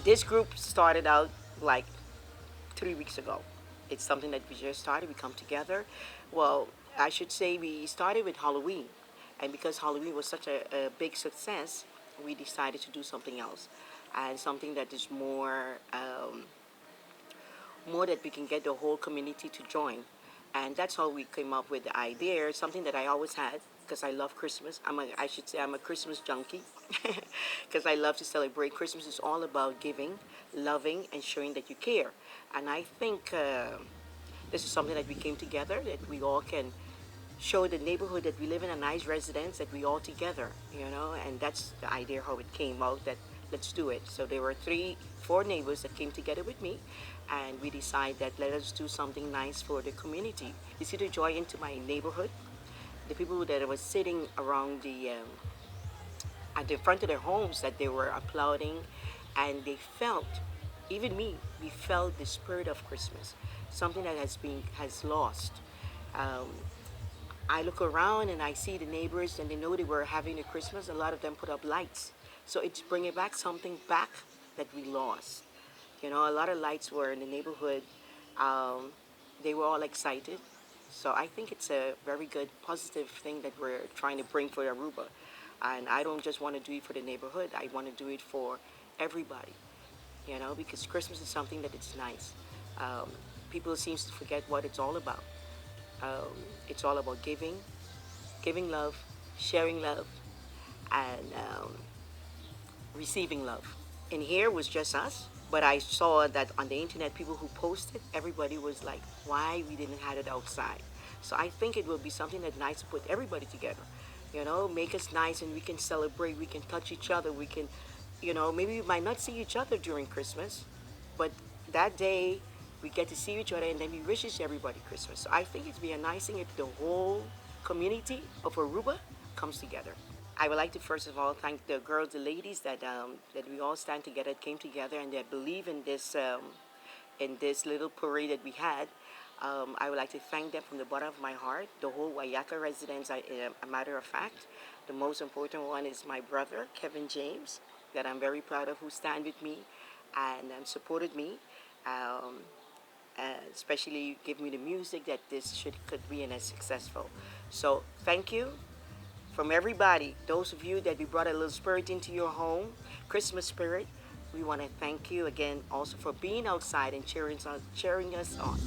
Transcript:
This group started out like 3 weeks ago. It's something that we just started. We come together. Well, I should say we started with Halloween, and because Halloween was such a big success, we decided to do something else, and something that is more that we can get the whole community to join. And that's how we came up with the idea, something that I always had because I love Christmas. I should say I'm a Christmas junkie because I love to celebrate. Christmas is all about giving, loving, and showing that you care. And I think this is something that we came together, that we all can show the neighborhood that we live in, a nice residence, that we all together, and that's the idea how it came out, that let's do it. So there were 4 neighbors that came together with me, and we decided that let us do something nice for the community. You see the joy into my neighborhood, the people that were sitting around at the front of their homes, that they were applauding, and they felt, even me, we felt the spirit of Christmas, something that has lost. Um, I look around and I see the neighbors, and they know they were having a Christmas. A lot of them put up lights, so it's bringing back something back that we lost. A lot of lights were in the neighborhood. Um, they were all excited. So I think it's a very good, positive thing that we're trying to bring for Aruba. And I don't just want to do it for the neighborhood. I want to do it for everybody, because Christmas is something that it's nice. Um, People seem to forget what it's all about. Um, it's all about giving love, sharing love, and receiving love. And here was just us, but I saw that on the internet, people who posted, everybody was like, why we didn't have it outside. So I think it will be something that's nice to put everybody together, make us nice, and we can celebrate, we can touch each other, we can, maybe we might not see each other during Christmas, but that day we get to see each other, and then we wishes everybody Christmas. So I think it'd be a nice thing if the whole community of Aruba comes together. I would like to first of all thank the girls, the ladies that we all stand together, came together, and that believe in this little parade that we had. I would like to thank them from the bottom of my heart. The whole Wayaca Residence, a matter of fact, the most important one is my brother Kevin James, that I'm very proud of, who stand with me and supported me. Um, Especially give me the music that could be as successful. So thank you from everybody, those of you that we brought a little spirit into your home, Christmas spirit. We want to thank you again also for being outside and cheering us on.